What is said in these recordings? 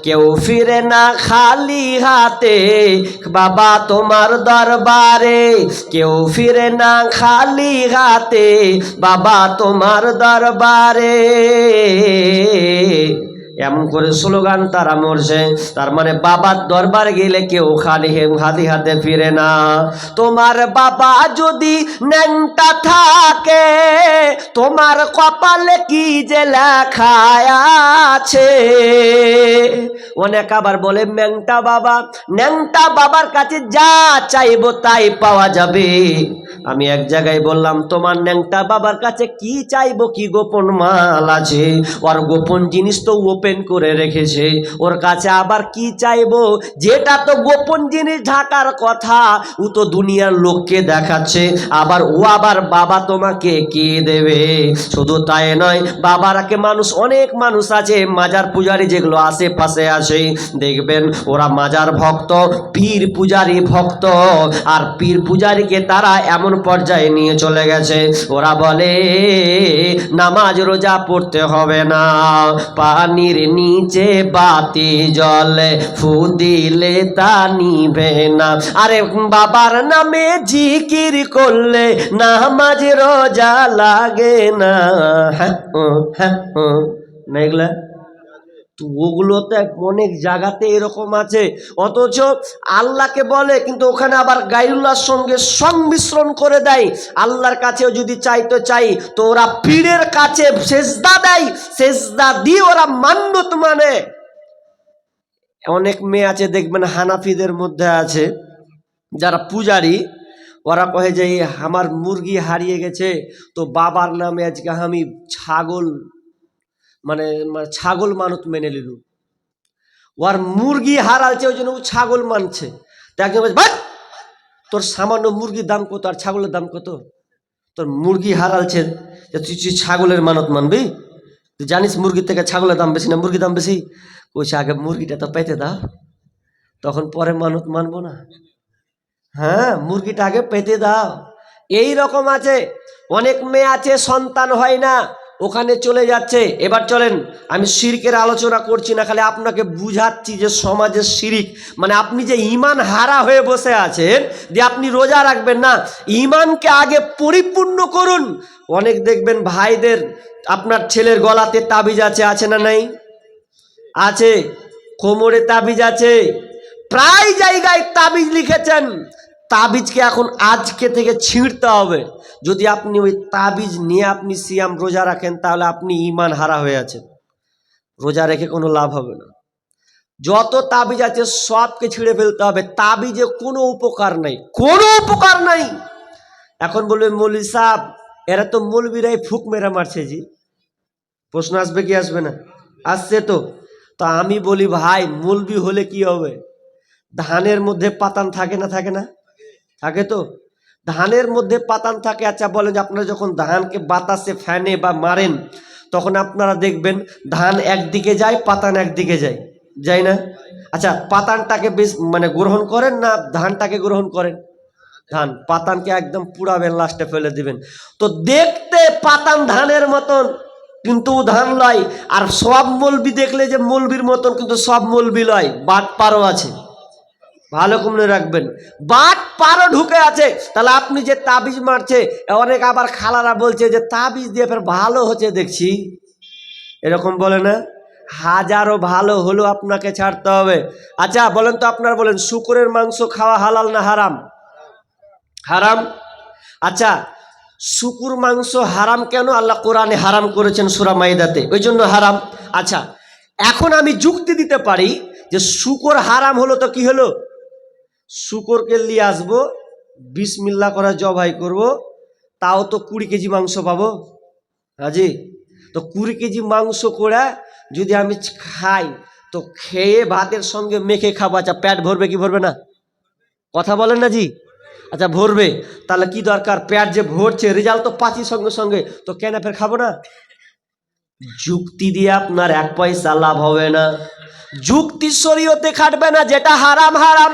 কেউ ফিরে না খালি হাতে বাবা তোমার দরবারে, কেউ ফিরে না খালি হাতে বাবা তোমার দরবারে। এমন করে স্লোগান তারা মরছে। তার মানে বাবার দরবার গেলে কেউ খালি হাতে ফিরে না। তোমার বাবা যদি ন্যাংটা থাকে তোমার কপালে কি যে লেখা আছে। অনেক আবার বলে ন্যাংটা বাবার কাছে যা চাইবো তাই পাওয়া যাবে। আমি এক জায়গায় বললাম তোমার ন্যাংটা বাবার কাছে কি চাইবো, কি গোপন মাল আছে? ওর গোপন জিনিস তো ওপেন করে রেখেছে, ওর কাছে আবার কি চাইবো? যেটা তো গোপন জিনিস ঢাকার কথা ও তো দুনিয়ার লোককে দেখাচ্ছে। আবার বাবা তোমাকে কি দেবে? শুধু তাই নয়, বাবারাকে অনেক মানুষ আছে মাজার পূজারি যেগুলো আশেপাশে আছে, দেখবেন ওরা মাজার ভক্ত, পীর পূজারি ভক্ত। আর পীর পূজারীকে তারা এমন পর্যায়ে নিয়ে চলে গেছে, ওরা বলে নামাজ রোজা পড়তে হবে না, পানির নিচে বাতি জ্বলে ফু দিলে তা নিভে না। আরে বাবার নামে জিকির করলে নামাজ রোজা লাগে না। হ্যাঁ না এগুলা তো ওগুলো তো অনেক জায়গাতে এরকম আছে। অথচ আল্লাহকে বলে কিন্তু ওখানে আবার গায়রুল্লাহর সঙ্গে সংমিশ্রণ করে দেয়। আল্লাহর কাছেও যদি চাই তো ওরা পীরের কাছে সেজদা দেয়, সেজদা দিয়ে ওরা মান্যত মানে। অনেক মেয়ে আছে দেখবেন হানাফিদের মধ্যে আছে যারা পূজারি, ওরা কহে যে আমার মুরগি হারিয়ে গেছে তো বাবার নামে আজকে আমি ছাগল মানত মেনে নিল। ওর মুরগি হারালছে ওই জন্য ও ছাগল মানছে। তো একজন বলছে ভাই তোর সামান্য মুরগির দাম কত আর ছাগলের দাম কত? তোর মুরগি হারালছে তুই ছাগলের মানত মানবি? তুই জানিস মুরগির থেকে ছাগলের দাম বেশি না মুরগির দাম বেশি? কইছে আগে মুরগিটা তো পেতে দাও, তখন পরে মানত মানবো না। হ্যাঁ, মুরগিটা আগে পেতে দাও। এই রকম আছে। অনেক মেয়ে আছে সন্তান হয় না, ওখানে চলে যাচ্ছে। এবার চলেন, আমি শিরকের আলোচনা করছি না, খালি আপনাকে বুঝাচ্ছি যে সমাজের শিরিক মানে আপনি যে ঈমান হারা হয়ে বসে আছেন যে আপনি রোজা রাখবেন না, ঈমানকে আগে পরিপূর্ণ করুন। অনেক দেখবেন ভাইদের আপনার ছেলের গলাতে তাবিজ আছে না নাই? আছে। কোমরে তাবিজ আছে, প্রায় জায়গায় তাবিজ লিখেছেন। তাবিজকে এখন আজকে থেকে ছিঁড়তে হবে। যদি আপনি ওই তাবিজ নিয়ে আপনি সিয়াম রোজা রাখেন তাহলে আপনি ঈমান হারা হয়ে আছেন, রোজা রেখে কোনো লাভ হবে না। যত তাবিজ আছে সবকে ছিঁড়ে ফেলতে হবে। তাবিজে কোনো উপকার নাই, কোনো উপকার নাই। এখন বলবে মৌলভী সাহেব এরা তো মৌলবীরাই ফুক মেরা মারছে। জি, প্রশ্ন আসবে কি আসবে না? আসছে তো। তো আমি বলি ভাই মৌলবী হলে কি হবে? ধানের মধ্যে পাতান থাকে না? থাকে না? থাকে তো। ধানের মধ্যে পাতান থাকে। আচ্ছা বলেন যে আপনারা যখন ধানকে বাতাসে ফ্যানে বা মারেন তখন আপনারা দেখবেন ধান একদিকে যায় পাতান একদিকে যায়, যায় না? আচ্ছা পাতানটাকে বেশ গ্রহণ করেন না ধানটাকে গ্রহণ করেন? ধান। পাতানকে একদম পুড়াবেন, লাস্টে ফেলে দিবেন। তো দেখতে পাতান ধানের মতন কিন্তু ধান লয়। আর সব মৌলবি দেখলে যে মৌলবির মতন কিন্তু সব মৌলবি লয়, বাট পারও আছে। ভালো করে রাখবেন, বাট পারও ঢুকে আছে। তাহলে আপনি যে তাবিজ মারছে, অনেক আবার খালারা বলছে যে তাবিজ দিয়ে ফের ভালো হচ্ছে দেখছি, এরকম বলে না? হাজারো ভালো হলো আপনাকে ছাড়তে হবে। আচ্ছা বলেন তো, আপনারা বলেন শুকরের মাংস খাওয়া হালাল না হারাম? হারাম। আচ্ছা শুকুর মাংস হারাম কেন? আল্লাহ কোরআনে হারাম করেছেন সূরা মাইদাতে, ওই জন্য হারাম। আচ্ছা এখন আমি যুক্তি দিতে পারি যে শুকর হারাম হলো তো কি হলো? শুকরকে নিয়ে আসবো, বিসমিল্লাহ করে জবাই করব, তাও তো 20 কেজি মাংস পাবো। হাজি তো 20 কেজি মাংস করে যদি আমি খাই তো খেয়ে ভাতের সঙ্গে মেখে খাবো। আচ্ছা পেট ভরবে কি ভরবে না? কথা বলেন না জি? আচ্ছা ভরবে। তাহলে কি দরকার, পেট যে ভরছে রেজাল্ট তো পাচ্ছি সঙ্গে সঙ্গে, তো কেন ফের খাবো না? যুক্তি দিয়ে আপনার 1 পয়সা লাভ হবে না, যুক্তি শরীয়তে খাটবে না। যেটা হারাম হারাম,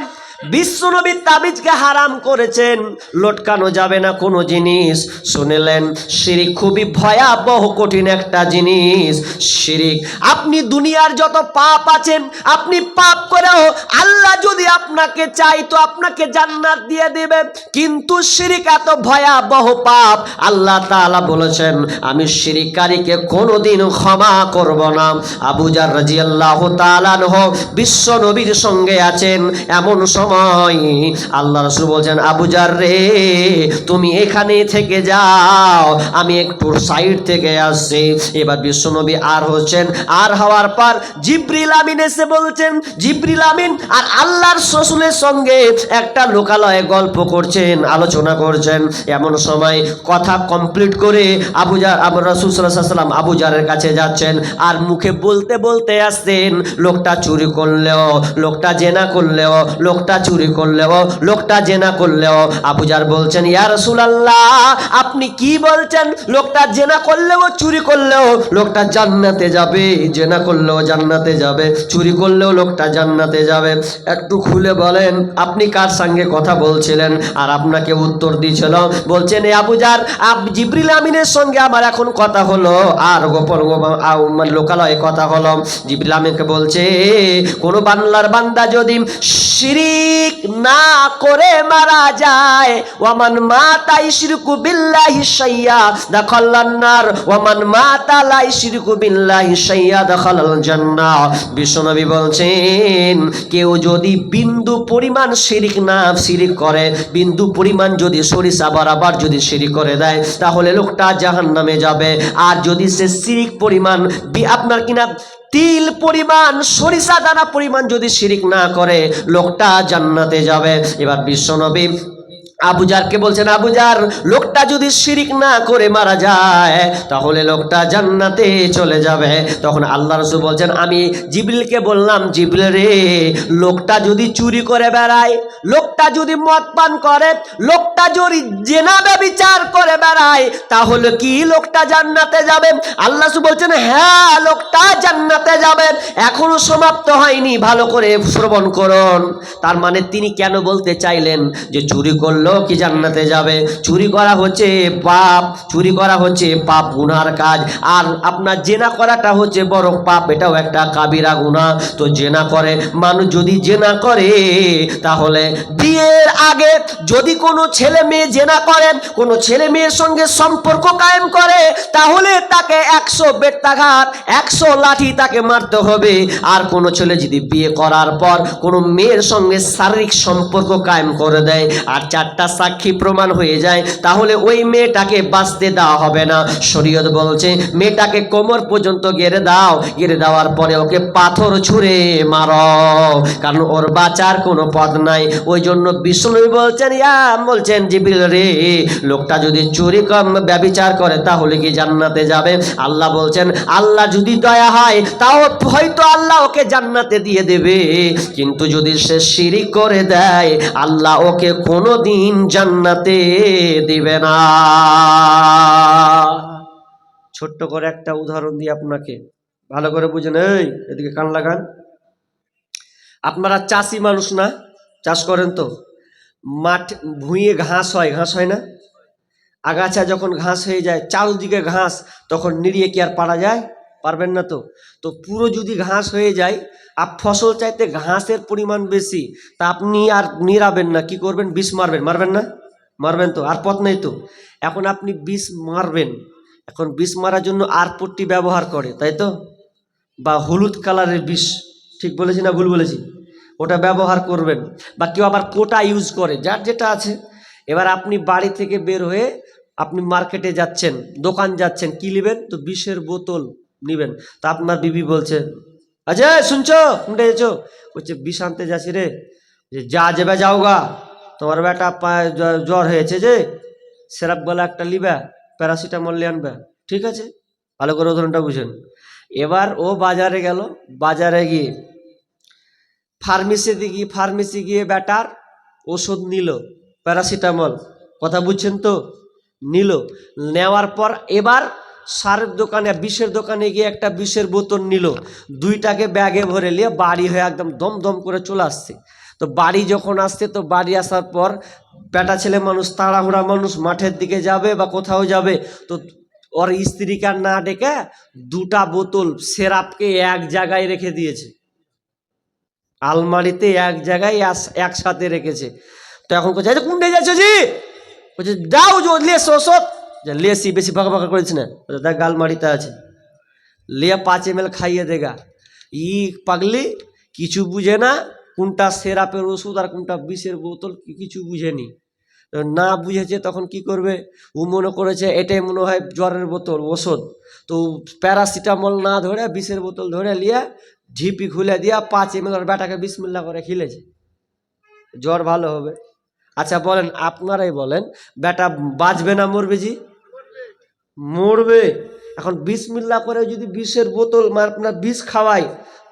বিশ্বনবী তাবিজকে হারাম করেছেন, লটকানো যাবে না কোনো জিনিস। শুনলেন, শিরিক খুবই ভয়াবহ কঠিন একটা জিনিস। শিরিক, আপনি দুনিয়ার যত পাপ আছেন, আপনি পাপ করেও আল্লাহ যদি আপনাকে চাই তো আপনাকে জান্নাত দিয়ে দেবে। কিন্তু শিরিক এত ভয়াবহ পাপ, আল্লাহ তাআলা বলেছেন আমি শিরিককারীকে কোনোদিন ক্ষমা করব না। আবু জার রাদিয়াল্লাহু তাআলা আনহু বিশ্ব নবীর সঙ্গে আছেন, এমন সময় আল্লাহ রাসূল বলছেন, আবু জার রে, তুমি এখানে থেকে যাও, আমি একটু সাইড থেকে আসছি। এবার বিশ্ব নবী আর হচ্ছেন, আর হওয়ার পর জিবরিল আমিন এসে বলছেন, জিবরিল আমিন আর আল্লাহর রাসূলের সঙ্গে একটা লোকালয়ে গল্প করছেন, আলোচনা করছেন। এমন সময় কথা কমপ্লিট করে আবু রাসূল সাল্লাল্লাহু আলাইহি ওয়াসাল্লাম আবু জারের কাছে যাচ্ছেন, আর মুখে বলতে বলতে আসছেন, লোকটা চুরি করলেও, লোকটা জেনা করলেও, লোকটা চুরি করলেও, লোকটা জেনা করলেও। আবু জার বলছেন, ইয়া রাসূলুল্লাহ, আপনি কি বলছেন? লোকটা জেনা করলেও চুরি করলেও লোকটা জান্নাতে যাবে, জেনা করলেও জান্নাতে যাবে, চুরি করলেও লোকটা জান্নাতে যাবে। একটু খুলে বলেন আপনি কার সঙ্গে কথা বলছিলেন? আর আপনাকে উত্তর দিয়েছিল, বলছেন, এ আবু জার, জিবরিল আমিনের সঙ্গে আমার এখন কথা হলো, আর গোপন লোকালয়ে কথা হলো। জিবরিল আমিনকে বলছে, কোন বাংলার বান্দা যদি শিরিক না করে মারা যায়, ওয়ামান মাতা ইশরিকু বিল্লাহি শাইয়া দাখালান নার, ওয়ামান মাতা লা ইশরিকু বিল্লাহি শাইয়া দাখালাল জান্নাহ। বিশ্বনবী বলছেন, কেউ যদি বিন্দু পরিমাণ শিরিক করে, বিন্দু পরিমাণ যদি সরিষা বরাবর যদি শিরিক করে দেয়, তাহলে লোকটা জাহান্নামে যাবে। আর যদি সে শিরিক পরিমাণ আপনার কিনা তিল পরিমাণ, সরিষা দানা পরিমাণ যদি শিরিক না করে, লোকটা জান্নাতে যাবে। এবার বিশ্বনবী আবু জারকে বলছেন, আবু জার, লোকটা যদি শিরিক না করে মারা যায় তাহলে লোকটা জান্নাতে চলে যাবে। তখন আল্লাহ রাসূল বলছেন, আমি জিবরিলকে বললাম, জিবরিল রে, লোকটা যদি চুরি করে বেড়ায়, লোকটা যদি মদ পান করে, লোকটা যদি জেনা ব্যভিচার করে বেড়ায়, তাহলে কি লোকটা জান্নাতে যাবে? আল্লাহ রাসূল বলছেন, হ্যাঁ, লোকটা জান্নাতে যাবে। এখনো সমাপ্ত হয়নি, ভালো করে শ্রবণ করুন। তার মানে তিনি কেন বলতে চাইলেন যে চুরি করলো কি জান্নাতে যাবে? চুরি করা হচ্ছে পাপ, চুরি করা হচ্ছে পাপ, গুনার কাজ। আর আপনার জেনা করাটা হচ্ছে বড় পাপ, এটাও একটা কাবিরা গুনাহ। তো জেনা করে মানুষ, যদি জেনা করে তাহলে বিয়ের আগে যদি কোনো ছেলে মেয়ে জেনা করেন, কোনো ছেলে মেয়ের সঙ্গে সম্পর্ক কায়েম করে, তাহলে তাকে 100 বেত্রাঘাত, 100 লাঠি তাকে মারতে হবে। আর কোনো ছেলে যদি বিয়ে করার পর কোনো মেয়ের সঙ্গে শারীরিক সম্পর্ক কায়েম করে দেয় আর 4টা সাক্ষী প্রমাণ হয়ে যায়, তাহলে ওই মেয়েটাকে বাঁচতে দেওয়া হবে না। শরীয়ত বলছে মেয়েটাকে কোমর পর্যন্ত গেড়ে দাও, গেড়ে দেওয়ার পরে ওকে পাথর ছুঁড়ে মারো, কারণ ওর বাঁচার কোনো পথ নাই। ওই জন্য বিষ্ণু বলছেন জিবরিল রে, লোকটা যদি চুরি ব্যভিচার করে তাহলে কি জান্নাতে যাবে? আল্লাহ বলছেন, আল্লাহ যদি দয়া হয় তাও হয়তো আল্লাহ ওকে জান্নাতে দিয়ে দেবে, কিন্তু যদি সে শিরিক করে দেয়, আল্লাহ ওকে কোনোদিন জান্নাতে দিবে না। ছোট্ট করে একটা উদাহরণ দিয়ে আপনাকে ভালো করে বুঝেন। এই এদিকে কান লাগান। আপনারা চাষি মানুষ না? চাষ করেন তো? মাঠ ভুঁইয়ে ঘাস হয় না? আগাছা যখন ঘাস হয়ে যায়, চারদিকে ঘাস, তখন নিড়িয়ে কি আর পারা যায়? পারবেন না তো। তো পুরো যদি ঘাস হয়ে যায় আর ফসল চাইতে ঘাসের পরিমাণ বেশি, তা আপনি আর নিড়াবেন না, কি করবেন? বিষ মারবেন। মারবেন না? মারবেন তো, আর পথ নেই তো। এখন আপনি বিষ মারবেন, এখন বিষ মারার জন্য আর পট্টি ব্যবহার করে, তাই তো? বা হলুদ কালারের বিষ, ঠিক বলেছি না ভুল বলেছি? ওটা ব্যবহার করবেন। বা কেউ আবার কোটা ইউজ করে, যার যেটা আছে। এবার আপনি বাড়ি থেকে বের হয়ে আপনি মার্কেটে যাচ্ছেন, দোকান যাচ্ছেন, কি নেবেন? তো বিষের বোতল নেবেন। তা আপনার বিবি বলছে, আচ্ছা শুনছো, কোনটা যেছো? বলছে বিষ আনতে যাচ্ছি রে। যে যা যাবে যাওগা, তোমার বেটা জ্বর হয়েছে, যে সিরাপ গলা একটা লিবা, প্যারাসিটামল লিয়ে আনবে। ঠিক আছে, ভালো করে উদাহরণটা বুঝেন। এবার ও বাজারে গেল, বাজারে গিয়ে ফার্মেসি গিয়ে বেটার ওষুধ নিল, প্যারাসিটামল, কথা বুঝছেন তো? নিল, নেওয়ার পর এবার সারের দোকানে, বিষের দোকানে গিয়ে একটা বিষের বোতল নিল, 2টাকে ব্যাগে ভরে নিয়ে বাড়ি হয়ে একদম দম দম করে চলে আসছে। তো তো বাড়ি যখন আসছে, তো বাড়ি আসার পর বেটা ছেলে মানুষ, তাড়াহুড়া মানুষ, মাঠের দিকে যাবে বা কোথাও যাবে, তো ওর স্ত্রীকে আর না ডেকে দুটা বোতল সেরাপকে এক জায়গায় রেখে দিয়েছে, আলমারিতে এক জায়গায় একসাথে রেখেছে। তো এখন কোথায় কোনটাই যাচ্ছ জি? বলছে যাও যে লেস ওষুধ, লেসি বেশি ফাঁকা ফাঁকা করেছি না, দেখ আলমারিতে আছে, লিয়া 5 ml খাইয়ে দেগা। ই পাগলি কিছু বুঝে না, কোনটা সেরাপের ওষুধ আর কোনটা বিষের বোতল কিছু বুঝেনি। না বুঝেছে তখন কি করবে, ও মনে করেছে এটাই মনে হয় জ্বরের বোতল ওষুধ, তো প্যারাসিটামল না ধরে বিষের বোতল ধরে লিয়া ঝিপি খুলে দিয়া 5 ml বেটাকে বিসমিল্লাহ করে খেলেছে, জ্বর ভালো হবে। আচ্ছা বলেন, আপনারাই বলেন, বেটা বাঁচবে না মরবে জি? মরবে। এখন বিসমিল্লাহ করে যদি বিষের বোতল আপনার বিষ খাওয়াই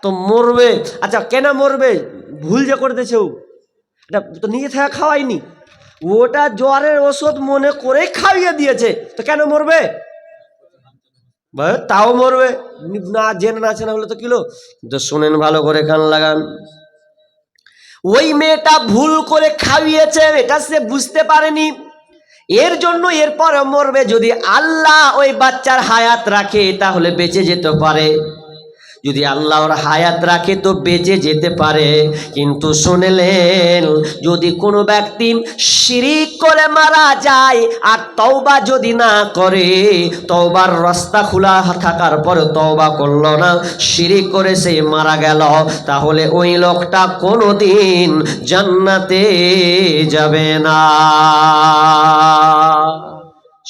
তো মরবে। আচ্ছা কেন মরবে? ভুল যে করে দিয়েছে, ও এটা তো নিজে থেকে খাওয়াইনি, ওটা জ্বরের ওষুধ মনে করে খাইয়ে দিয়েছে, তো কেন মরবে? তাও মরবে না, জেনে না চেনা হলে তো কিলো। তো শোনেন ভালো করে, কান লাগান। ওই মেয়েটা ভুল করে খাইয়েছে, এটা সে বুঝতে পারেনি, এর জন্য এরপর মরবে। যদি আল্লাহ ওই বাচ্চার হায়াত রাখে তাহলে বেঁচে যেতে পারে, যদি আল্লাহ ওর হায়াত রাখে তো বেঁচে যেতে পারে। কিন্তু শুনলেন, যদি কোনো ব্যক্তি শিরিক করে মারা যায় আর তওবা যদি না করে, তওবার রাস্তা খোলা থাকার পরে তওবা করলো না, শিরিক করে সে মারা গেল, তাহলে ওই লোকটা কোনোদিন জান্নাতে যাবে না।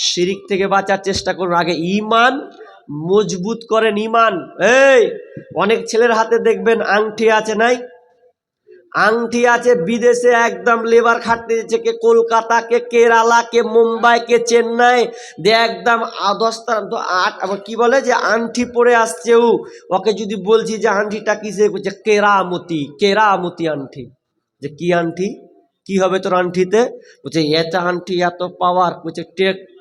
শিরিক থেকে বাঁচার চেষ্টা করুন, আগে ঈমান মজবুত করেন। ঈমান, এই অনেক ছেলের হাতে দেখবেন আংটি আছে, নাই আংটি আছে, বিদেশে একদম লেবার খাটতে দিচ্ছে, কে কলকাতা, কে কেরালা, কে মুম্বাই, কে চেন্নাই, দিয়ে একদম 10টা 8 আবার কি বলে যে আংটি পরে আসছে, ওকে যদি বলছি যে আংটিটা কিসে, বলছে কেরামতি, কেরামতি আংটি। যে কি আংটি, কি হবে তোর আংটিতে? বলছে এটা আংটি এত পাওয়ার, বলছে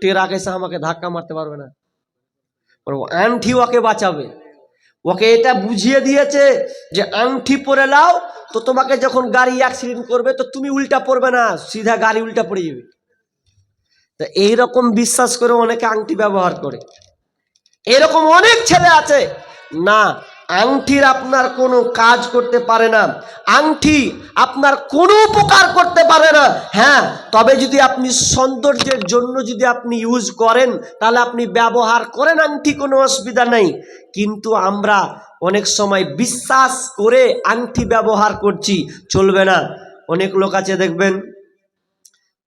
টেরা এসে আমাকে ধাক্কা মারতে পারবে না, আংটি ওকে বাঁচাবে। ওকে এটা বুঝিয়ে দিয়েছে যে আংটি পরে লাও, তো তোমাকে যখন গাড়ি অ্যাক্সিডেন্ট করবে তো তুমি উল্টা পড়বে না, সিধা গাড়ি উল্টা পড়ে যাবে। তো এইরকম বিশ্বাস করে অনেকে আংটি ব্যবহার করে। এরকম অনেক ছেলে আছে, না আংটির আপনার কোনো কাজ করতে পারে না, আংটি আপনার কোনো উপকার করতে পারে না। হ্যাঁ, তবে যদি আপনি সৌন্দর্যের জন্য যদি আপনি ইউজ করেন তাহলে আপনি ব্যবহার করেন আংটি, কোনো অসুবিধা নেই। কিন্তু আমরা অনেক সময় বিশ্বাস করে আংটি ব্যবহার করছি, চলবে না। অনেক লোক আছে দেখবেন,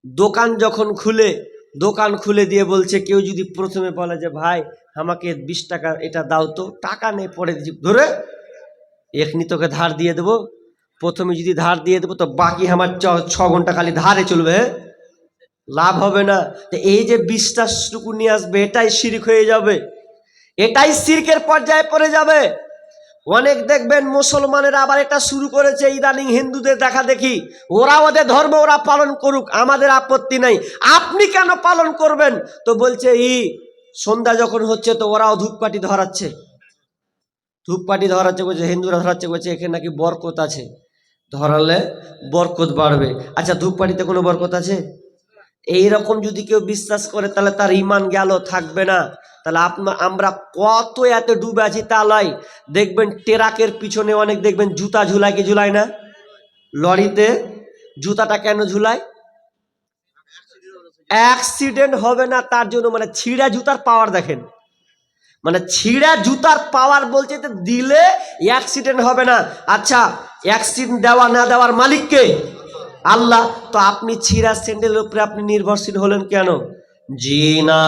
দোকান যখন দোকান খুলে দিয়ে বলছে, কেউ যদি প্রথমে বলে যে ভাই আমাকে 20 টাকা এটা দাও, তো টাকা নেই, পরে ধরে এখনি তোকে ধার দিয়ে দেবো, প্রথমে যদি ধার দিয়ে দেবো তো বাকি আমার 6 ঘন্টা খালি ধারে চলবে, লাভ হবে না। তো এই যে বিশ্বাসটুকু নিয়ে আসবে, এটাই শিরক হয়ে যাবে, এটাই শিরকের পর্যায়ে পড়ে যাবে। অনেক দেখবেন মুসলমানেরা আবার এটা শুরু করেছে ইদানিং, হিন্দুদের দেখা দেখি, ওরা ওদের ধর্ম ওরা পালন করুক, আমাদের আপত্তি নাই, আপনি কেন পালন করবেন? তো বলছে সন্ধ্যা যখন হচ্ছে তো ওরাও ধূপকাঠি ধরাচ্ছে, বলছে হিন্দুরা ধরাচ্ছে, বলছে এখানে নাকি বরকত আছে, ধরালে বরকত বাড়বে। আচ্ছা ধূপকাঠিতে কোনো বরকত আছে? এইরকম যদি কেউ বিশ্বাস করে তাহলে তার ঈমান গেল, থাকবে না। তাহলে আমরা কত এত ডুবে আছি তা লয়। দেখবেন ট্রাকের পিছনে অনেক দেখবেন জুতা ঝুলায়, কি ঝুলায় না? লরিতে জুতাটা কেন ঝুলায়? অ্যাক্সিডেন্ট হবে না তার জন্য। মানে ছিঁড়া জুতার পাওয়ার দেখেন, মানে ছিঁড়া জুতার পাওয়ার বলছে তো দিলে অ্যাক্সিডেন্ট হবে না। আচ্ছা অ্যাক্সিডেন্ট দেওয়া না দেওয়ার মালিককে? আল্লাহ। তো আপনি ছিঁড়া স্যান্ডেলের উপরে আপনি নির্ভরশীল হলেন কেন? জি না,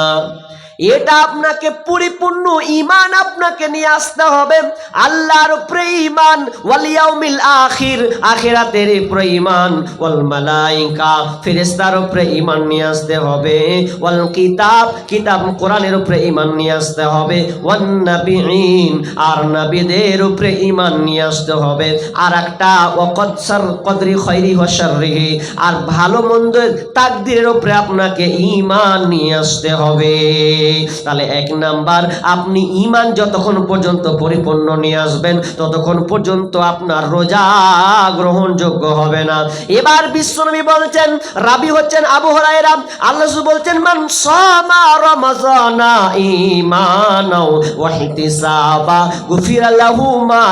এটা আপনাকে পরিপূর্ণ ঈমান আপনাকে নিয়ে আসতে হবে। আল্লাহর উপরে ঈমান, ওয়াল ইয়াউমিল আখির, আখিরাতের উপরে ঈমান, ওয়াল মালাইকা, ফেরেশতার উপরে ঈমান নিয়ে আসতে হবে, ওয়াল কিতাব, কিতাব কোরআনের উপরে ঈমান নিয়ে আসতে হবে, ওয়ান নাবিয়িন, আর নবীদের উপরে ঈমান নিয়ে আসতে হবে। আর একটা ওয়াকদসার কদরি খায়রি ওয়া শাররিহি, আর ভালো মন্দের তাকদীরের উপরে আপনাকে ঈমান নিয়ে আসতে হবে। তাহলে 1 নাম্বার, আপনি ঈমান যতক্ষণ পর্যন্ত পরিপূর্ণ নিয়ে আসবেন ততক্ষণ পর্যন্ত আপনার রোজা গ্রহণযোগ্য হবে না। এবার বিশ্বনবী বলছেন, রাবি হচ্ছেন আবু হুরায়রা, আল্লাহ রাসূল বলছেন, মান সামা রমাযানা ঈমানাও ওয়া ইহতিসাবা গুফিরা লাহু মা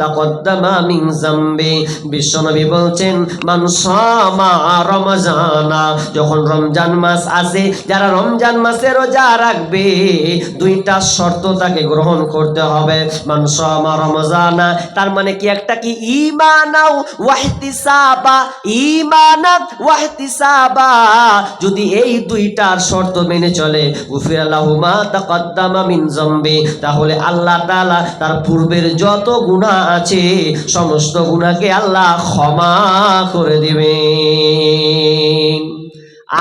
তাকদ্দামা মিন যামবি। বিশ্বনবী বলছেন, মান সামা রমাযানা, যখন রমজান মাস আসে, যারা রমজান মাসে রোজা রাখবে 2টা শর্ত তাকে গ্রহণ করতে হবে। মান সামা রমাযানা, তার মানে কি, একটা কি ঈমানাও ওয়া ইহতিসাবা, ঈমানাত ওয়া ইহতিসাবা, যদি এই 2টার শর্ত মেনে চলে, গুফিরা লাহু মা তাকদ্দামা মিন যামবি, তাহলে আল্লাহ তাআলা তার পূর্বের যত গুনাহ আছে সমস্ত গুনাহকে আল্লাহ ক্ষমা করে দিবেন।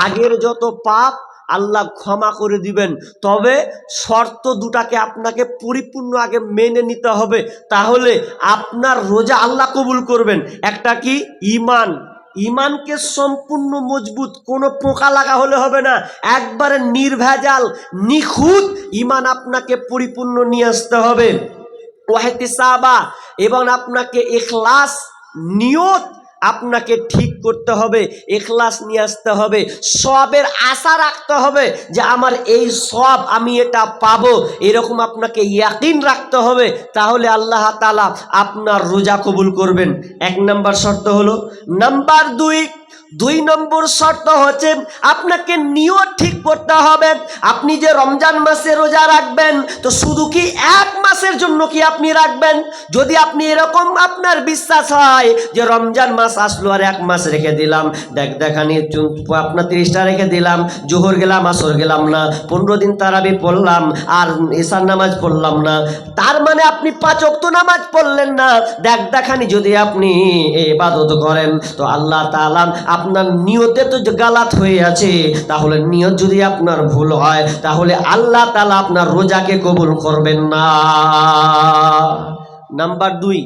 আগের যত পাপ আল্লাহ ক্ষমা করে দিবেন, তবে শর্ত 2টাকে আপনাকে পরিপূর্ণ আগে মেনে নিতে হবে, তাহলে আপনার রোজা আল্লাহ কবুল করবেন। একটা কি, ঈমান। ঈমানকে সম্পূর্ণ মজবুত, কোনো পোকা লাগা হলে হবে না, একবারে নির্ভেজাল নিখুঁত ঈমান আপনাকে পরিপূর্ণ নিয়ে আসতে হবে। ওয়াহতিসাবা, এবং আপনাকে ইখলাস, নিয়ত আপনাকে ঠিক করতে হবে, ইখলাস নিয়ে আসতে হবে, সওয়াবের আশা রাখতে হবে যে আমার এই সওয়াব আমি এটা পাবো, এরকম আপনাকে ইয়াকিন রাখতে হবে, তাহলে আল্লাহ তাআলা আপনার রোজা কবুল করবেন। 1 নাম্বার শর্ত হলো। নাম্বার 2 নম্বর শর্ত হচ্ছে আপনাকে নিয়ত ঠিক করতে হবে। আপনি যে রমজান মাসে রোজা রাখবেন, তো শুধু কি 1 মাসের জন্য কি আপনি রাখবেন? যদি আপনি এরকম আপনার বিশ্বাস হয় যে রমজান মাস আসলো আর 1 মাস রেখে দিলাম, দেখানি আপনার 30টা রেখে দিলাম, জোহর গেলাম আসর গেলাম না, 15 দিন তারাবি পড়লাম আর ঈশার নামাজ পড়লাম না, তার মানে আপনি 5 ওয়াক্ত নামাজ পড়লেন না, দেখানি যদি আপনি ইবাদত করেন, তো আল্লাহ তাআলা আপনার নিয়তে তো গালাত হয়ে আছে, তাহলে নিয়ত যদি আপনার ভুল হয় তাহলে আল্লাহ তাআলা আপনার রোজাকে কবুল করবেন না। নাম্বার 2,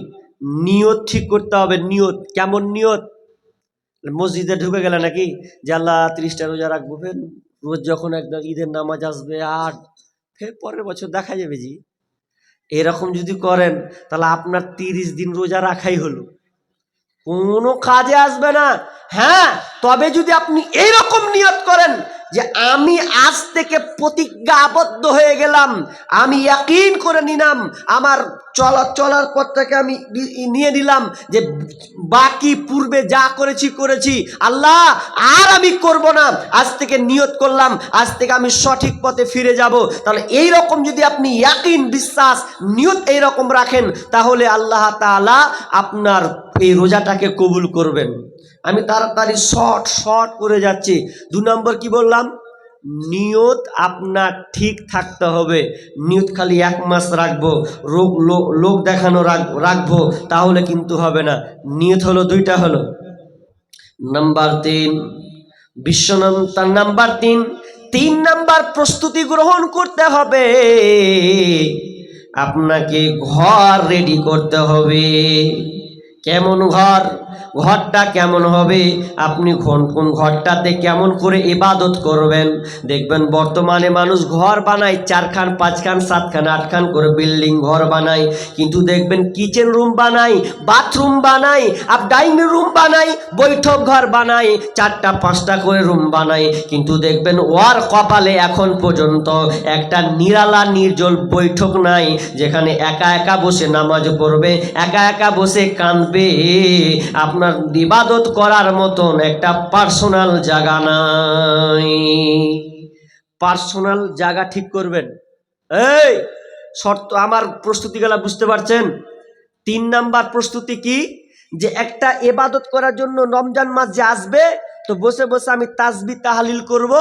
নিয়ত ঠিক করতে হবে। নিয়ত কেমন? নিয়ত মসজিদে ঢুকে গেলে নাকি যে আল্লাহ 30টা রোজা রাখবো, ফের রোজ যখন একদম ঈদের নামাজ আসবে আর ফের পরের বছর দেখা যাবে জি, এরকম যদি করেন তাহলে আপনার 30 দিন রোজা রাখাই হলো, কোনো কাজে আসবে না। হ্যাঁ, তবে যদি আপনি এইরকম নিয়ত করেন যে আমি আজ থেকে প্রতিজ্ঞাবদ্ধ হয়ে গেলাম, আমি ইয়াকিন করে নিলাম, আমার চলার পর থেকে আমি নিয়ে নিলাম যে বাকি পূর্বে যা করেছি আল্লাহ আর আমি করব না, আজ থেকে নিয়ত করলাম, আজ থেকে আমি সঠিক পথে ফিরে যাব, তাহলে এই রকম যদি আপনি ইয়াকিন, বিশ্বাস, নিয়ত এইরকম রাখেন, তাহলে আল্লাহ তাআলা আপনার এই রোজাটাকে কবুল করবেন। আমি তাড়াতাড়ি শর্ট করে যাচ্ছি। 2 নম্বর কি বললাম? নিয়ত আপনার ঠিক থাকতে হবে। নিয়ত খালি 1 মাস রাখবো, লোক দেখানো রাখবো, তাহলে কিন্তু হবে না। নিয়ত হলো 2টা হলো। নাম্বার 3, তার নাম্বার 3 নাম্বার প্রস্তুতি গ্রহণ করতে হবে। আপনাকে ঘর রেডি করতে হবে। কেমন ঘর? ঘরটা কেমন হবে? আপনি কোন ঘরটাতে কেমন করে ইবাদত করবেন? দেখবেন বর্তমানে মানুষ ঘর বানায় 4 খান 5 খান 7 খান 8 খান করে বিল্ডিং ঘর বানায়, কিন্তু দেখবেন কিচেন রুম বানায়, বাথরুম বানায়, ডাইনিং রুম বানায়, বৈঠক ঘর বানায়, 4টা 5টা করে রুম বানায়, কিন্তু দেখবেন ওর কপালে এখন পর্যন্ত একটা নিরালা নির্জল বৈঠক নাই, যেখানে একা একা বসে নামাজ পড়বে, একা একা বসে কাঁদবে, আপনার ইবাদত করার মতন একটা পার্সোনাল জায়গা নাই। পার্সোনাল জায়গা ঠিক করবেন। এই শর্ত, আমার প্রস্তুতি গেলা বুঝতে পারছেন? 3 নাম্বার প্রস্তুতি কি? যে একটা ইবাদত করার জন্য রমজান মাস যে আসবে, তো বসে বসে আমি তাসবিহ তাহলিল করব,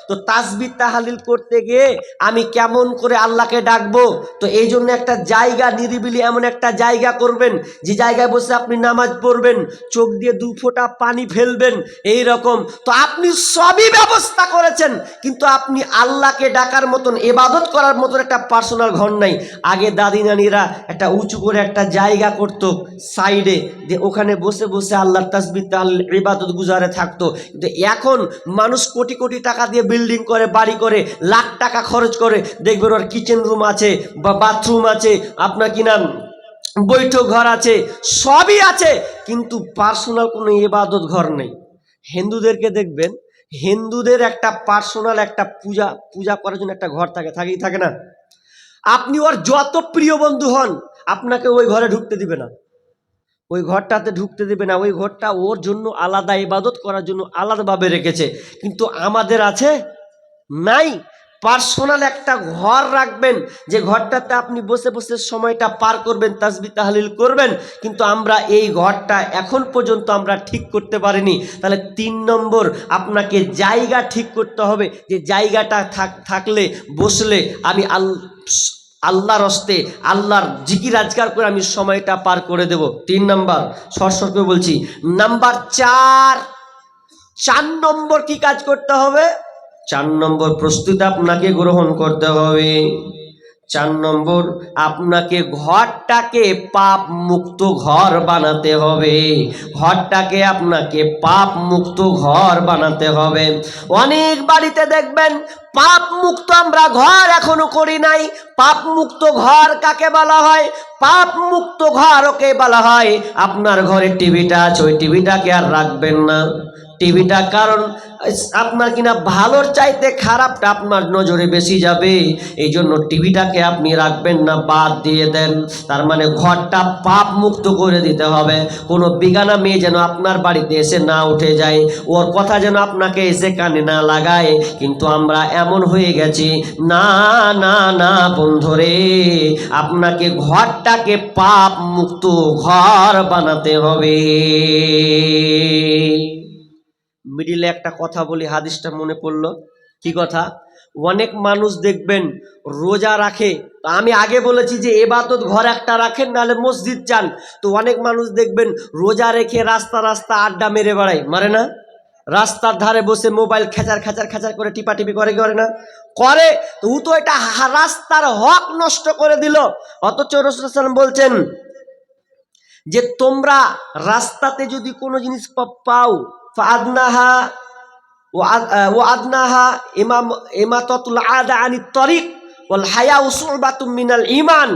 তো তাসবিহ তাহলিল করতে গিয়ে আমি কেমন করে আল্লাহকে ডাকবো, তো এই জন্য একটা জায়গা, নিরিবিলি এমন একটা জায়গা করবেন যে জায়গায় বসে আপনি নামাজ পড়বেন, চোখ দিয়ে 2 ফোঁটা পানি ফেলবেন, এই রকম। তো আপনি সবই ব্যবস্থা করেছেন, কিন্তু আপনি আল্লাহকে ডাকার মতন, ইবাদত করার মতন একটা পার্সোনাল ঘর নাই। আগে দাদি নানিরা একটা উঁচু করে একটা জায়গা করতো সাইডে, যে ওখানে বসে বসে আল্লাহর তাসবিহ তাহলিল ইবাদত গুজারে থাকতো। কিন্তু এখন মানুষ কোটি কোটি টাকা দিয়ে বিল্ডিং করে, বাড়ি করে, লাখ টাকা খরচ করে, দেখবেন ওর কিচেন রুম আছে বা বাথরুম আছে, আপনার কি নাম বৈঠক ঘর আছে, সবই আছে, কিন্তু পার্সোনাল কোনো ইবাদত ঘর নেই। হিন্দুদেরকে দেখবেন, হিন্দুদের একটা পার্সোনাল একটা পূজা করার জন্য একটা ঘর থাকে, থাকেই থাকে না? আপনি ওর যত প্রিয় বন্ধু হন, আপনাকে ওই ঘরে ঢুকতে দিবে না, ওই ঘরটাতে ঢুকতে দেবে না। ওই ঘরটা ওর জন্য আলাদা ইবাদত করার জন্য আলাদাভাবে রেখেছে। কিন্তু আমাদের আছে নাই। পার্সোনাল একটা ঘর রাখবেন, যে ঘরটাতে আপনি বসে বসে সময়টা পার করবেন, তাসবিহ তাহলিল করবেন। কিন্তু আমরা এই ঘরটা এখন পর্যন্ত আমরা ঠিক করতে পারিনি। তাহলে 3 নম্বর, আপনাকে জায়গা ঠিক করতে হবে, যে জায়গাটা থাকলে বসলে আমি আল্লাহর হস্তে আল্লাহর জিকির আজকার করে আমি সময়টা পার করে দেব। 3 নম্বর, সরসরকে বলছি। নাম্বার 4 নম্বর কি কাজ করতে হবে? 4 নম্বর প্রস্তুতি আপনাকে গ্রহণ করতে হবে। 4 নম্বর, আপনাকে ঘরটাকে পাপ মুক্ত ঘর বানাতে হবে। ঘরটাকে আপনাকে পাপ মুক্ত ঘর বানাতে হবে। অনেক বাড়িতে দেখবেন পাপ মুক্ত আমরা ঘর এখনো করি নাই। পাপ মুক্ত ঘর কাকে বলা হয়? পাপ মুক্ত ঘর ওকে বলা হয়, আপনার ঘরে টিভিটা আছে, ওই টিভিটাকে আর রাখবেন না। টিভিটা কারণ আপনার কিনা ভালোর চাইতে খারাপটা আপনার নজরে বেশি যাবে, এই জন্য টিভিটাকে আপনি রাখবেন না, বাদ দিয়ে দেন। তার মানে ঘরটা পাপ মুক্ত করে দিতে হবে। কোনো বিগানা মেয়ে যেন আপনার বাড়িতে এসে না উঠে যায়, ওর কথা যেন আপনাকে এসে কানে না লাগায়। কিন্তু আমরা এমন হয়ে গেছি, না না না বন্ধুরে, আপনাকে ঘরটাকে পাপ মুক্ত ঘর বানাতে হবে। মিডিলে একটা কথা বলি, হাদিসটা মনে পড়লো। কি কথা? অনেক মানুষ দেখবেন রোজা রাখে, আমি আগে বলেছি যে ইবাদত ঘর একটা রাখেন, নাহলে মসজিদ চান। তো অনেক মানুষ দেখবেন রোজা রেখে রাস্তা রাস্তা আড্ডা মেরে বেড়ায়, মারে না? রাস্তার ধারে বসে মোবাইল খেচার খেচার খেচার করে টিপাটিপি করে, করে না? করে। তো ও তো এটা রাস্তার হক নষ্ট করে দিল। অথচ রাসূলুল্লাহ সাল্লাল্লাহু আলাইহি ওয়াসাল্লাম বলছেন যে তোমরা রাস্তাতে যদি কোনো জিনিস পাও, ফাআদনাহা ওয়াদনাহা ইমাতাতুল আদা আনিত তরিক ওয়াল হায়াউ শুবাতুম মিনাল ঈমান।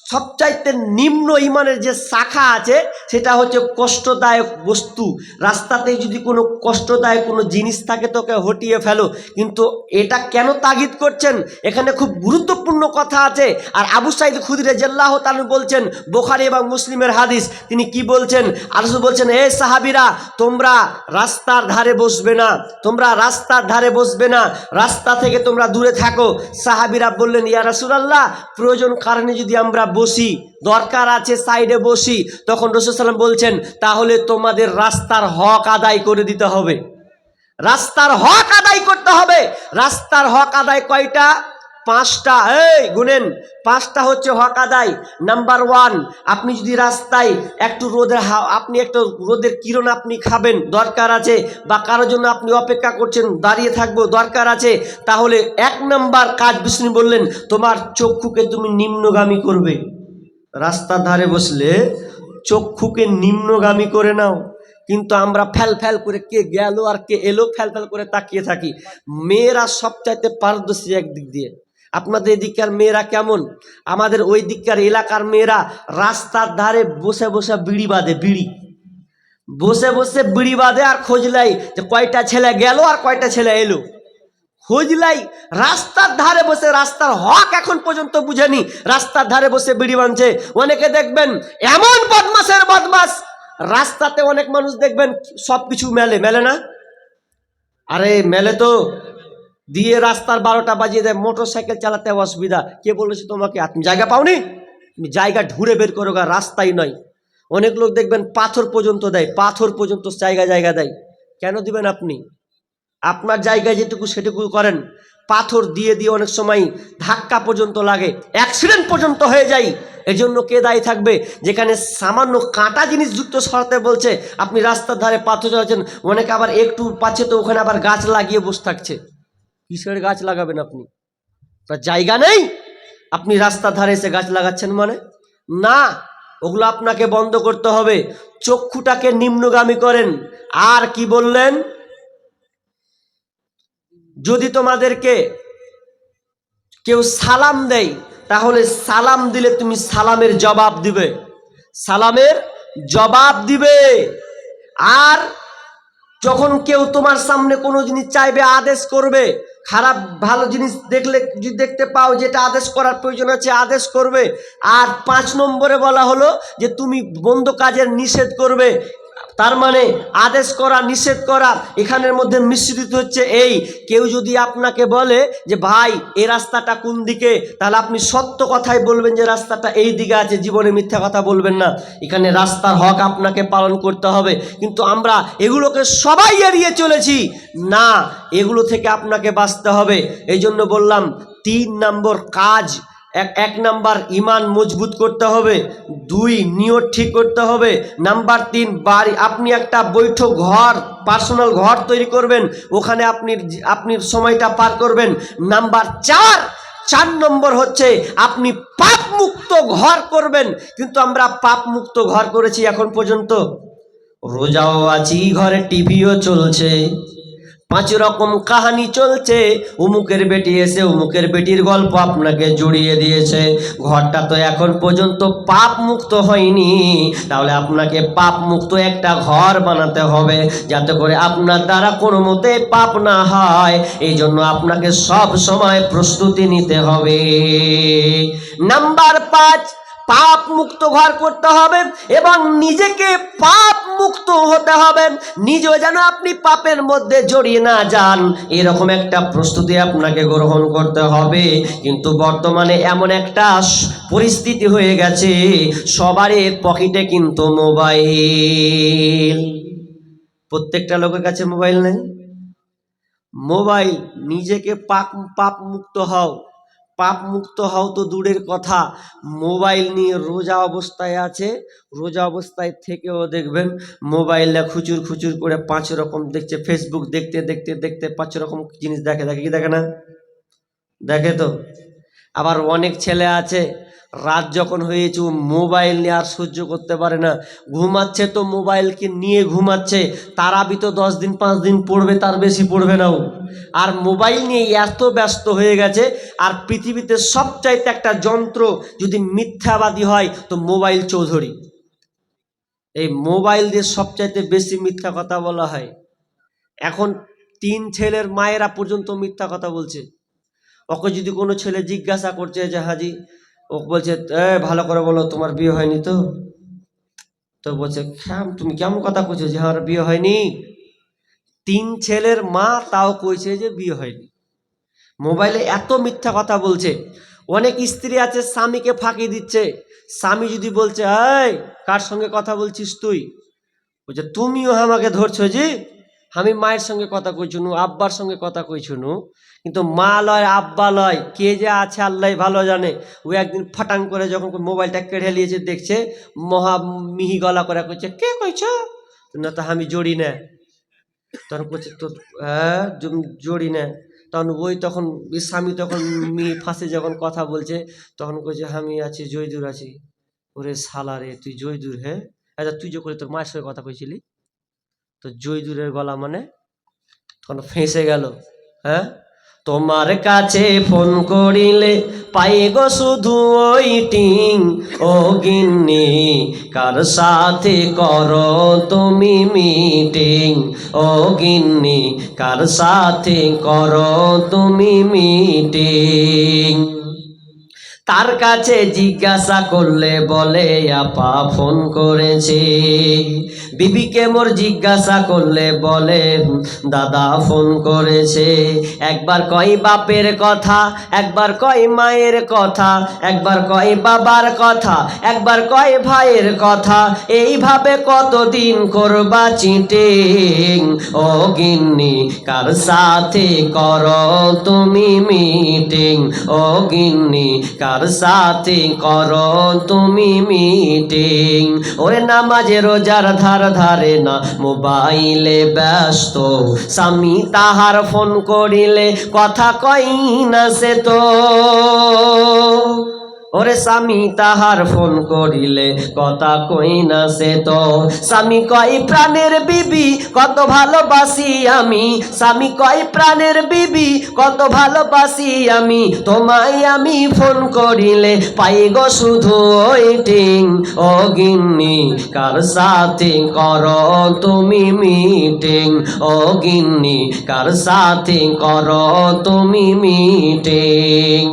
সবচাইতে নিম্ন ঈমানের যে শাখা আছে সেটা হচ্ছে কষ্টদায়ক বস্তু। রাস্তাতে যদি কোনো কষ্টদায়ক কোনো জিনিস থাকে তোকে হটিয়ে ফেলো। কিন্তু এটা কেন তাগিদ করছেন? এখানে খুব গুরুত্বপূর্ণ কথা আছে। আর আবু সাঈদ খুদরী রাদিয়াল্লাহু তাআলা বলছেন, বুখারী এবং মুসলিমের হাদিস, তিনি কি বলছেন? রাসূল বলছেন, হে সাহাবীরা, তোমরা রাস্তার ধারে বসবে না, তোমরা রাস্তার ধারে বসবে না, রাস্তা থেকে তোমরা দূরে থাকো। সাহাবীরা বললেন, ইয়া রাসূলুল্লাহ, প্রয়োজন কারণে যদি আমরা বসি, দরকার আছে সাইডে বসি। তখন রাসূল সাল্লাল্লাহু আলাইহি ওয়াসাল্লাম বলছেন, তাহলে তোমাদের রাস্তার হক আদায় করে দিতে হবে। রাস্তার হক আদায় করতে হবে। রাস্তার হক আদায় কয়টা? 5টা। এই গুনেন, 5টা হচ্ছে হক আদায়। নাম্বার 1, আপনি যদি রাস্তায় একটু আপনি একটু রোদের কিরণ আপনি খাবেন, দরকার আছে, বা কারোর জন্য আপনি অপেক্ষা করছেন, দাঁড়িয়ে থাকবো, দরকার আছে, তাহলে 1 নাম্বার কাজ বিষ্ণু বললেন, তোমার চক্ষুকে তুমি নিম্নগামী করবে। রাস্তার ধারে বসলে চক্ষুকে নিম্নগামী করে নাও। কিন্তু আমরা ফ্যাল ফ্যাল করে কে গেল আর কে এলো ফ্যাল ফ্যাল করে তাকিয়ে থাকি। মেয়েরা সবচাইতে পারদর্শী একদিক দিয়ে। আপনাদের এদিককার মেয়েরা কেমন? আমাদের ওই দিককার এলাকার মেয়েরা রাস্তার ধারে বসে বসে বিড়ি বাঁধে, বসে বসে বিড়ি বাঁধে, আর খোঁজ লাই যে কয়টা ছেলে গেল আর কয়টা ছেলে এলো, খোঁজ লাই। রাস্তার ধারে বসে, রাস্তার হক এখন পর্যন্ত বুঝেনি, রাস্তার ধারে বসে বিড়ি বাঁধছে। অনেকে দেখবেন এমন বদমাশের বদমাশ, রাস্তাতে অনেক মানুষ দেখবেন সব কিছু মেলে না? আরে মেলে তো, দিয়ে রাস্তার 12টা বাজিয়ে দেয়। মোটর সাইকেল চালাতে অসুবিধা, কে বলেছে তোমাকে? তুমি জায়গা পাওনি? তুমি জায়গা ঢুঁড়ে বের করো, রাস্তাই নয়। অনেক লোক দেখবেন পাথর পর্যন্ত দেয়, পাথর পর্যন্ত জায়গা দেয়। কেন দিবেন আপনি? আপনার জায়গায় যেটুকু সেটুকু করেন। পাথর দিয়ে দিয়ে অনেক সময় ধাক্কা পর্যন্ত লাগে, অ্যাক্সিডেন্ট পর্যন্ত হয়ে যায়। এজন্য কে দায়ী থাকবে? যেখানে সামান্য কাঁটা জিনিস যুক্ত সরাতে বলছে, আপনি রাস্তার ধারে পাথর চালাচ্ছেন। অনেকে আবার একটু পাচ্ছে তো ওখানে আবার গাছ লাগিয়ে বসে থাকছে। কিসের গাছ লাগাবেন আপনি? তার জায়গা নেই, আপনি রাস্তার ধারে এসে গাছ লাগাচ্ছেন মানে? না, ওগুলো আপনাকে বন্ধ করতে হবে। চক্ষুটাকে নিম্নগামী করেন। আর কি বললেন? যদি তোমাদেরকে কেউ সালাম দেয় তাহলে সালাম দিলে তুমি সালামের জবাব দিবে, সালামের জবাব দিবে। আর যখন কেউ তোমার সামনে কোনো জিনিস চাইবে, আদেশ করবে, খারাপ ভালো জিনিস দেখলে যদি দেখতে পাও যেটা আদেশ করার প্রয়োজন আছে আদেশ করবে। আর 5 নম্বরে বলা হলো যে তুমি মন্দ কাজের নিষেধ করবে। তার মানে আদেশ করা নিষেধ করা এখানের মধ্যে মিশ্রিত হচ্ছে এই, কেউ যদি আপনাকে বলে যে ভাই এই রাস্তাটা কোন দিকে, তাহলে আপনি সত্য কথাই বলবেন যে রাস্তাটা এই দিকে আছে, জীবনে মিথ্যা কথা বলবেন না। এখানে রাস্তার হক আপনাকে পালন করতে হবে। কিন্তু আমরা এগুলোকে সবাই এড়িয়ে চলেছি, না, এগুলো থেকে আপনাকে বাঁচতে হবে। এই জন্য বললাম 3 নম্বর কাজ, এক নাম্বার ইমান মজবুত করতে হবে, 2 নিয়ত ঠিক করতে হবে, নাম্বার 3 বাড়ি, আপনি একটা বৈঠক ঘর, পার্সোনাল ঘর তৈরি করবেন, ওখানে আপনি সময়টা পার করবেন। নাম্বার 4 নম্বর হচ্ছে আপনি পাপ মুক্ত ঘর করবেন। কিন্তু আমরা পাপ মুক্ত ঘর করেছি এখন পর্যন্ত? রোজাও আছি, ঘরে টিভিও চলছে, 5 রকম কাহানি চলছে, উমুকের বেটি এসে উমুকের বেটির গল্প আপনাকে জড়িয়ে দিয়েছে, ঘরটা তো এখন পর্যন্ত পাপ মুক্ত হয়নি। তাহলে আপনাকে পাপ মুক্ত একটা ঘর বানাতে হবে, যাতে করে আপনার দ্বারা কোনো মতে পাপ না হয়। এই জন্য আপনাকে সব সময় প্রস্তুতি নিতে হবে। নাম্বার 5, পাপ মুক্ত ঘর করতে হবে এবং নিজেকে পাপ মুক্ত হতে হবে, নিজেও যেন আপনি পাপের মধ্যে জড়িয়ে না যান, এরকম একটা প্রস্তুতি আপনাকে গ্রহণ করতে হবে। কিন্তু বর্তমানে এমন একটা পরিস্থিতি হয়ে গেছে, সবারই পকেটে কিন্তু মোবাইল, প্রত্যেকটা লোকের কাছে মোবাইল নেই। মোবাইল, নিজেকে পাপ মুক্ত হও, পাপ মুক্ত হও তো দূরের কথা, মোবাইল নিয়ে রোজা অবস্থায় আছে, রোজা অবস্থায় থেকেও দেখবেন মোবাইলে খুচুর খুচুর করে 5 রকম দেখছে, ফেসবুক দেখতে দেখতে দেখতে 5 রকম জিনিস দেখে কি দেখে না? দেখে তো। আবার অনেক ছেলে আছে রাত যখন হয়েছে ও মোবাইল নিয়ে আর সহ্য করতে পারে না, ঘুমাচ্ছে তো মোবাইলকে নিয়ে ঘুমাচ্ছে, তারাবি তো 10 দিন 5 দিন পড়বে, তার বেশি পড়বে না ও, আর মোবাইল নিয়ে এত ব্যস্ত হয়ে গেছে। আর পৃথিবীতে সবচাইতে একটা যন্ত্র যদি মিথ্যাবাদী হয় তো মোবাইল চৌধুরী। এই মোবাইল দিয়ে সবচাইতে বেশি মিথ্যা কথা বলা হয়। এখন 3 ছেলের মায়েরা পর্যন্ত মিথ্যা কথা বলছে। ওকে যদি কোনো ছেলে জিজ্ঞাসা করছে যে হাজি, ও বলছে ভালো করে বলো তোমার বিয়ে হয়নি তো? তো বলছে তুমি কেমন কথা কইছো যে আমার বিয়ে হয়নি? 3 ছেলের মা তাও কইছে যে বিয়ে হয়নি। মোবাইলে এত মিথ্যা কথা বলছে। অনেক স্ত্রী আছে স্বামীকে ফাঁকি দিচ্ছে, স্বামী যদি বলছে এই কার সঙ্গে কথা বলছিস তুই, বলছে তুমিও আমাকে ধরছো জি, আমি মায়ের সঙ্গে কথা কইছুনু, আব্বার সঙ্গে কথা কইছুনু, কিন্তু মা লয় আব্বা লয়, কে যে আছে আল্লাহ ভালো জানে। ও একদিন ফাটাং করে যখন মোবাইলটা কেড়ে নিয়েছে, দেখছে মহা মিহি গলা করে কইছে কে কইছ, না তো আমি জড়ি না। তখন কইছে তো জড়ি না। তখন স্বামী তখন মিহি ফাঁসে যখন কথা বলছে, তখন কইছে আমি আছি জয়দুর আছি। ওরে শালা রে, তুই জয়দুর? হ্যাঁ, আচ্ছা তুই যে করে তোর মায়ের সঙ্গে কথা কইছিলি, তো জয়দুরের গলা মানে তখন ফেঁসে গেল। হ্যাঁ, তোমার কাছে ফোন করিলে পাই গো শুধু ওই টিং, ও গিন্নি কার সাথে করো তুমি মিটিং, ও গিন্নি কার সাথে করো তুমি মিটিং। তার কাছে জিজ্ঞাসা করলে বলে আপা ফোন করেছে, বিবিকে মোর জিজ্ঞাসা করলে বলে দাদা ফোন করেছে। একবার কয় বাপের কথা, একবার কয় মায়ের কথা, একবার কয় বাবার কথা, একবার কয় ভাইয়ের কথা, এইভাবে কতদিন করবা চিটিং, ও গিন্নি কার সাথে করো তুমি মিটিং, ও গিন্নি কার সাথে করো তুমি মিটিং। ওরে নামাজে রোজার ধার ধারে না, মোবাইলে ব্যস্ত, স্বামী তাহার ফোন করিলে কথা কই না সে তো। ওরে স্বামী তাহার ফোন করিলে কথা কই না সে তো, স্বামী কয় প্রাণের বিবি কত ভালোবাসি আমি, স্বামী কয় প্রাণের বিবি কত ভালোবাসি আমি, তোমায় আমি ফোন করিলে পাই গো শুধু ওয়েটিং। ও গিন্নি কার সাথে করো তুমি মিটিং, ও গিন্নি কার সাথে করো তুমি মিটিং।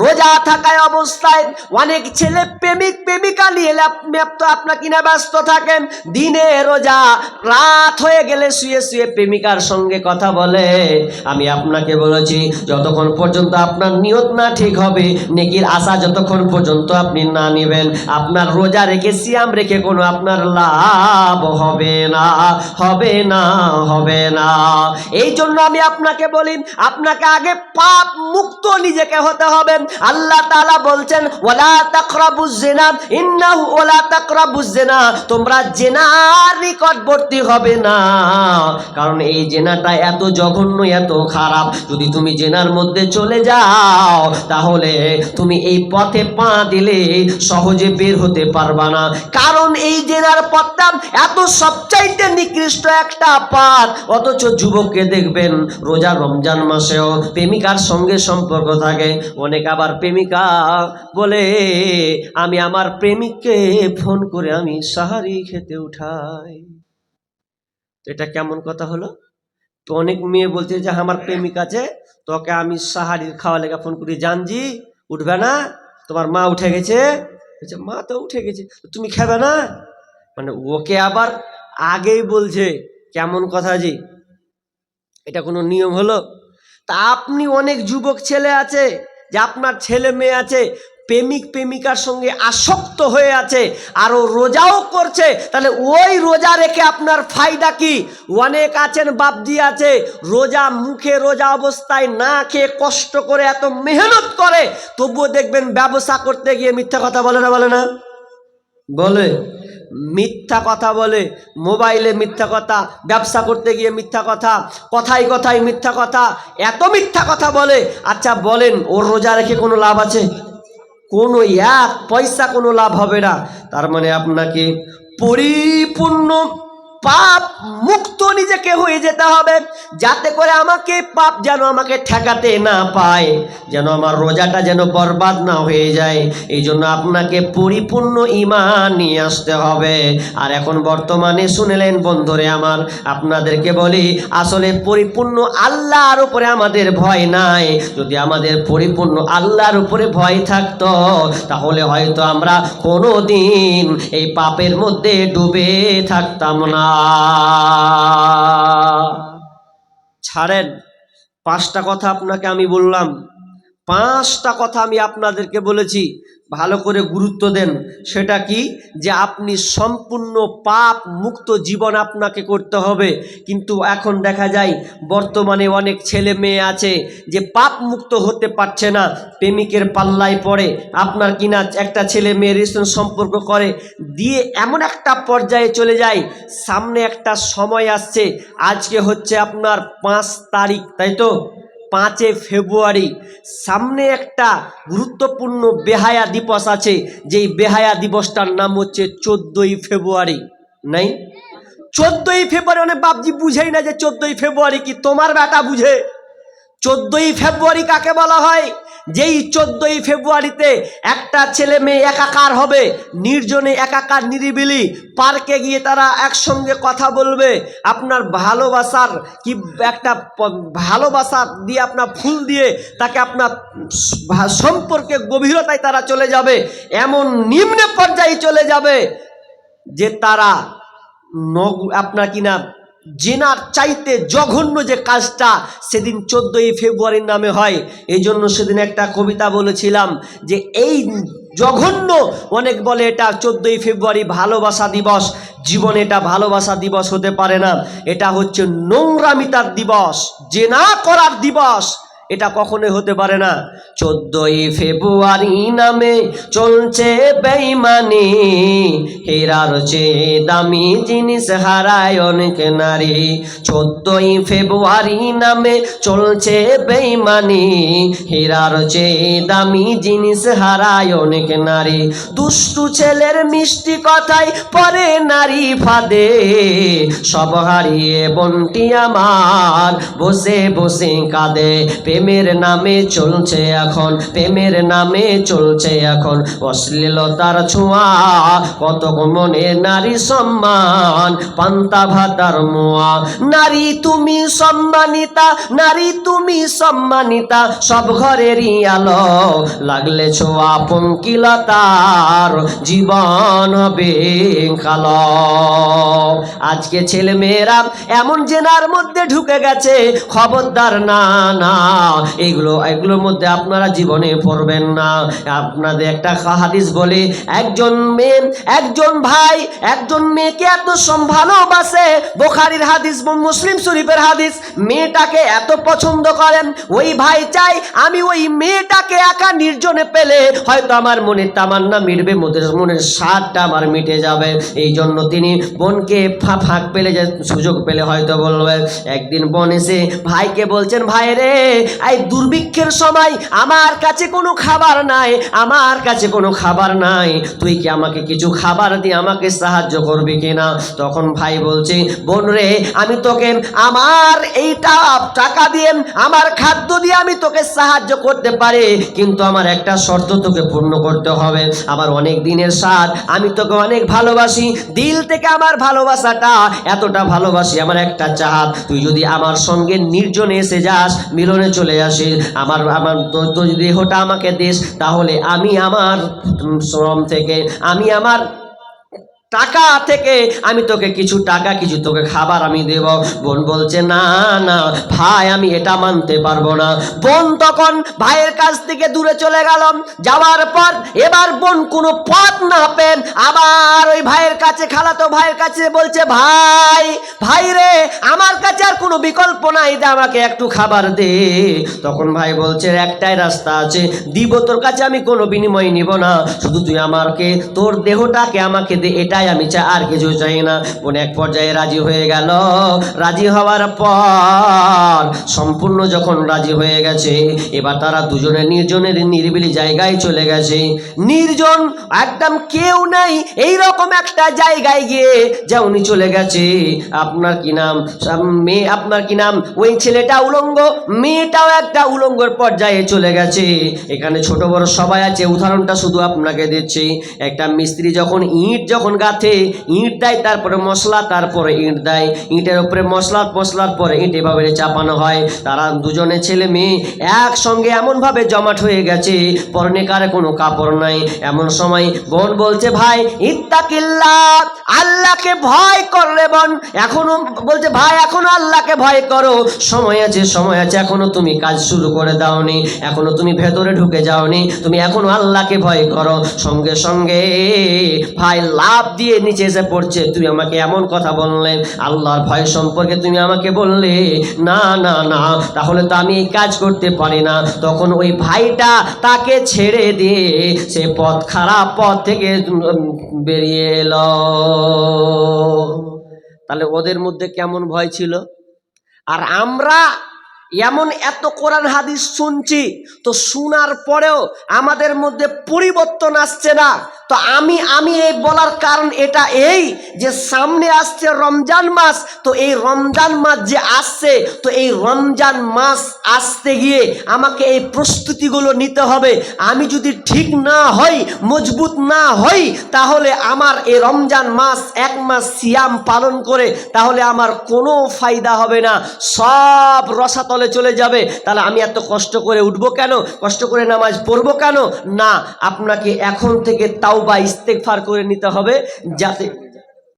রোজা থাকায় অবস্থায় অনেক ছেলে প্রেমিক প্রেমিকা নিয়ে আপনার কিনা ব্যস্ত থাকেন। দিনে রোজা, রাত হয়ে গেলে শুয়ে শুয়ে প্রেমিকার সঙ্গে কথা বলে। আমি আপনাকে বলেছি যতক্ষণ পর্যন্ত আপনার নিয়ত না ঠিক হবে, নেকির আশা যতক্ষণ পর্যন্ত আপনি না নেবেন, আপনার রোজা রেখে সিয়াম রেখে কোনো আপনার লাভ হবে না, হবে না, হবে না। এই জন্য আমি আপনাকে বলি, আপনাকে আগে পাপ মুক্ত নিজেকে হতে হবে। আল্লাহ তাআলা বলছেন ওয়ালা তাকরাবুজ জিনা ইন্নাহু ওয়ালা তাকরাবুজ জিনা, তোমরা জিনার নিকটবর্তী হবে না, কারণ এই জিনাটা এত জঘন্য, এত খারাপ। যদি তুমি জিনার মধ্যে চলে যাও তাহলে তুমি এই পথে পা দিলে সহজে বের হতে পারবা না, কারণ এই জিনার পথটা এত সবচাইতে নিকৃষ্ট একটা পথ। অথচ যুবককে দেখবেন রোজা রমজান মাসেও প্রেমিকার সঙ্গে সম্পর্ক থাকে। অনেক আবার প্রেমিকা বলে আমি আমার প্রেমিককে ফোন করে আমি সাহারি খেতে উঠাই। এটা কেমন কথা হলো? তো অনেক মেয়ে বলছে যে আমার প্রেমিক আছে, তোকে আমি সাহারির খাওয়া লেগে ফোন করি, জানজি উঠবে না, তোমার মা উঠে গেছে। মা তো উঠে গেছে, তুমি খাবে না? মানে ওকে আবার আগেই বলছে। কেমন কথা জি? এটা কোনো নিয়ম হলো? তা আপনি অনেক যুবক ছেলে আছে যে আপনার ছেলে মেয়ে আছে প্রেমিক প্রেমিকার সঙ্গে আসক্ত হয়ে আছে, আরও রোজাও করছে, তাহলে ওই রোজা রেখে আপনার ফায়দা কি? অনেক আছেন বাপজি আছে রোজা, মুখে রোজা অবস্থায় না খেয়ে কষ্ট করে এত মেহনত করে, তবুও দেখবেন ব্যবসা করতে গিয়ে মিথ্যা কথা বলে না, বলে না? বলে, মিথ্যা কথা বলে, মোবাইলে মিথ্যা কথা, ব্যবসা করতে গিয়ে মিথ্যা কথা, কথায় কথায় মিথ্যা কথা, এত মিথ্যা কথা বলে। আচ্ছা বলেন, ওর রোজা রেখে কোনো লাভ আছে? কোনো এক পয়সা কোনো লাভ হবে না। তার মানে আপনাকে পরিপূর্ণ পাপ মুক্ত নিজেকে হয়ে যেতে হবে, যাতে করে আমাকে পাপ যেন আমাকে ঠেকাতে না পায়, যেন আমার রোজাটা যেন বরবাদ না হয়ে যায়। এই জন্য আপনাকে পরিপূর্ণ ঈমান নিয়ে আসতে হবে। আর এখন বর্তমানে শুনলেন বন্ধুরে আমার, আপনাদেরকে বলি আসলে পরিপূর্ণ আল্লাহর উপরে আমাদের ভয় নাই। যদি আমাদের পরিপূর্ণ আল্লাহর উপরে ভয় থাকতো তাহলে হয়তো আমরা কোনো দিন এই পাপের মধ্যে ডুবে থাকতাম না। ছাড়েন, 5টা কথা আপনাকে আমি বললাম, 5টা কথা আমি আপনাদেরকে বলেছি, ভালো করে গুরুত্ব দেন। সেটা কি? যে আপনি সম্পূর্ণ পাপ মুক্ত জীবন আপনাকে করতে হবে। কিন্তু এখন দেখা যায় বর্তমানে অনেক ছেলে মেয়ে আছে যে পাপ মুক্ত হতে পারছে না, প্রেমিকের পাল্লায় পড়ে। আপনার কিনা একটা ছেলে মেয়ের সম্পর্ক করে দিয়ে এমন একটা পর্যায়ে চলে যায়, সামনে একটা সময় আসছে, আজকে হচ্ছে আপনার 5 তারিখ, তাই তো? 5 ফেব্রুয়ারি সামনে একটা গুরুত্বপূর্ণ বেহায়া দিবস আছে, যেই বেহায়া দিবসটার নাম হচ্ছে 14ই ফেব্রুয়ারি। নাই? 14ই ফেব্রুয়ারি অনেক বাপজি বুঝেই না যে 14ই ফেব্রুয়ারি কি। তোমার বেটা বুঝে। 14ই ফেব্রুয়ারি কাকে বলা হয়? যেই 14ই ফেব্রুয়ারিতে একটা ছেলে মেয়ে একাকার হবে, নির্জনে একাকার নিরিবিলি পার্কে গিয়ে তারা একসঙ্গে কথা বলবে, আপনার ভালোবাসার কি একটা ভালোবাসা দিয়ে আপনার ফুল দিয়ে তাকে আপনার সম্পর্কে গভীরতায় তারা চলে যাবে, এমন নিম্ন পর্যায়ে চলে যাবে যে তারা আপনার কিনা জেনার চাইতে জঘন্য যে কাজটা সেদিন 14ই ফেব্রুয়ারির নামে হয়। এই জন্য সেদিন একটা কবিতা বলেছিলাম যে এই জঘন্য, অনেক বলে এটা 14ই ফেব্রুয়ারি ভালোবাসা দিবস, জীবনে এটা ভালোবাসা দিবস হতে পারে না, এটা হচ্ছে নোংরামিতার দিবস, জেনা করার দিবস। এটা কখনোই হতে পারে না। 14ই ফেব্রুয়ারি নামে চলছে বেঈমানি, হীরার চেয়ে দামি জিনিস হারায় অনেক নারী। 14ই ফেব্রুয়ারি নামে চলছে বেঈমানি, হীরার চেয়ে দামি জিনিস হারায় অনেক নারী। দুষ্টু ছেলের মিষ্টি কথায় পরে নারী ফাঁদে, সব হারিয়ে বোনটি আমার বসে বসে কাঁদে। প্রেমের নামে চলছে এখন, প্রেমের নামে চলছে এখন অশ্লীলতার ছোঁয়া, কত মনে নারী সম্মান পান্তা ভাতার মোয়া। নারী তুমি সম্মানিতা, নারী তুমি সম্মানিতা, সব ঘরেরই আলো, লাগলে ছোঁয়া পঙ্কিলতার জীবন হবে কালো। আজকে ছেলে মেয়েরা এমন জেনার মধ্যে ঢুকে গেছে, খবরদার না না, এগুলোর মধ্যে আপনারা জীবনে পড়বেন না। আপনাদের একটা হাদিস বলি, একজন মেয়ে, একজন ভাই একজন মেয়েকে এত ভালোবাসে, বুখারীর হাদিস, মুসলিম শরীফের হাদিস, মেয়েটাকে এত পছন্দ করেন, ওই ভাই চাই আমি ওই মেয়েটাকে একা নির্জনে পেলে হয়তো আমার মনের তামান্না মিটবে, মনের স্বাদটা আমার মিটে যাবে। এই জন্য তিনি বোনকে ফাঁক পেলে, যে সুযোগ পেলে হয়তো বলবে। একদিন বোন এসে ভাইকে বলছেন, ভাই রে, এই দুর্ভিক্ষের সময় আমার কাছে কোনো খাবার নাই, আমার কাছে কোনো খাবার নাই, তুই কি আমাকে কিছু খাবার দিয়ে আমাকে সাহায্য করবি কিনা? তখন ভাই বলছে, বোন রে, আমি তোকে আমার এইটা টাকা দিয়ে, আমার খাদ্য দিয়ে আমি তোকে সাহায্য করতে পারি, কিন্তু আমার একটা শর্ত তোকে পূর্ণ করতে হবে। আমার অনেক দিনের সাথ, আমি তোকে অনেক ভালোবাসি, দিল থেকে আমার ভালোবাসাটা এতটা ভালোবাসি, আমার একটা চাহাত, তুই যদি আমার সঙ্গে নির্জনে এসে যাস, মিলনে চলে আসিস, আমার তোর দেহটা আমাকে দিস, তাহলে আমি আমার শ্রম থেকে, আমি আমার টাকা থেকে আমি তোকে কিছু টাকা, কিছু তোকে খাবার আমি দেব। বোন বলছে, না না ভাই, আমি এটা মানতে পারবো না। বোন তখন ভাইয়ের কাছ থেকে দূরে চলে গেল। যাওয়ার পর এবার বোন কোনো পথ না পেন আবার ওই ভাইয়ের কাছে, খালাতো ভাইয়ের কাছে বলছে, ভাই ভাই রে, আমার কাছে আর কোনো বিকল্প নাই, দে আমাকে একটু খাবার দে। তখন ভাই বলছে, একটাই রাস্তা আছে, দিব তোর কাছে আমি কোনো বিনিময় নিব না, শুধু তুই আমাকে তোর দেহটাকে আমাকে দে, এটাই আমি চাই, আর কিছু চাই না। বোন এক পর্যায়ে রাজি হয়ে গেল। রাজি হওয়ার পর সম্পূর্ণ যখন রাজি হয়ে গেছে, এবার তারা দুজনে নির্জনের নিরিবিলি জায়গায় চলে গেছে। নির্জন, একদম কেউ নেই, এইরকম একটা জায়গায় গিয়ে যা উনি চলে গেছে। আপনার কি নাম? মেয়ে, আপনার কি নাম? ওই ছেলেটা উলঙ্গ, মেয়েটাও একটা উলঙ্গর পর্যায়ে চলে গেছে। এখানে ছোট বড় সবাই আছে, উদাহরণটা শুধু আপনাকে দিচ্ছি। একটা মিস্ত্রি যখন ইট যখন গাঁথে, ইট দেয়, তারপরে মশলা, তারপরে ইট দেয়, ইটের উপরে মশলার পরে ইট এভাবে চাপানো হয়। তারা দুজনে ছেলে মেয়ে একসঙ্গে এমনভাবে জমাট হয়ে গেছে, পরনে কারে কোনো কাপড় নাই। এমন সময় বোন বলছে, ভাই ইত্তাকিল্লাহ, আল্লাহকে ভয় কর রে বোন। এখনো বলছে, ভাই এখনো আল্লাহকে ভয় করো, সময় আছে, সময় আছে, এখনো তুমি কাজ শুরু করে দাওনি, এখনো তুমি ভেতরে ঢুকে যাওনি, তুমি এখনো আল্লাহকে ভয় করো। সঙ্গে সঙ্গে ভাই লাফ দিয়ে নিচে এসে পড়ছে, তুমি আমাকে এমন কথা বললে, আল্লাহর ভয় সম্পর্কে তুমি আমাকে বললে, না না না, তাহলে তো আমি এই কাজ করতে পারি না। তখন ওই ভাইটা তাকে ছেড়ে দিয়ে সে খারাপ পথ থেকে বেরিয়ে এলো। তাহলে ওদের মধ্যে কেমন ভয় ছিল? আর আমরা এমন এত কোরআন হাদিস শুনছি, তো শোনার পরেও আমাদের মধ্যে পরিবর্তন আসছে না। তো আমি এই বলার কারণ এটা এই যে সামনে আসছে রমজান মাস, তো এই রমজান মাস যে আসছে, তো এই রমজান মাস আসতে গিয়ে আমাকে এই প্রস্তুতিগুলো নিতে হবে। আমি যদি ঠিক না হই, মজবুত না হই, তাহলে আমার এই রমজান মাস এক মাস সিয়াম পালন করে তাহলে আমার কোনো ফায়দা হবে না, সব রসাতলে চলে যাবে। তাহলে আমি এত কষ্ট করে উঠবো কেন, কষ্ট করে নামাজ পড়বো কেন? না, আপনাকে এখন থেকে তাওবা ইস্তেগফার করে নিতে হবে, যাতে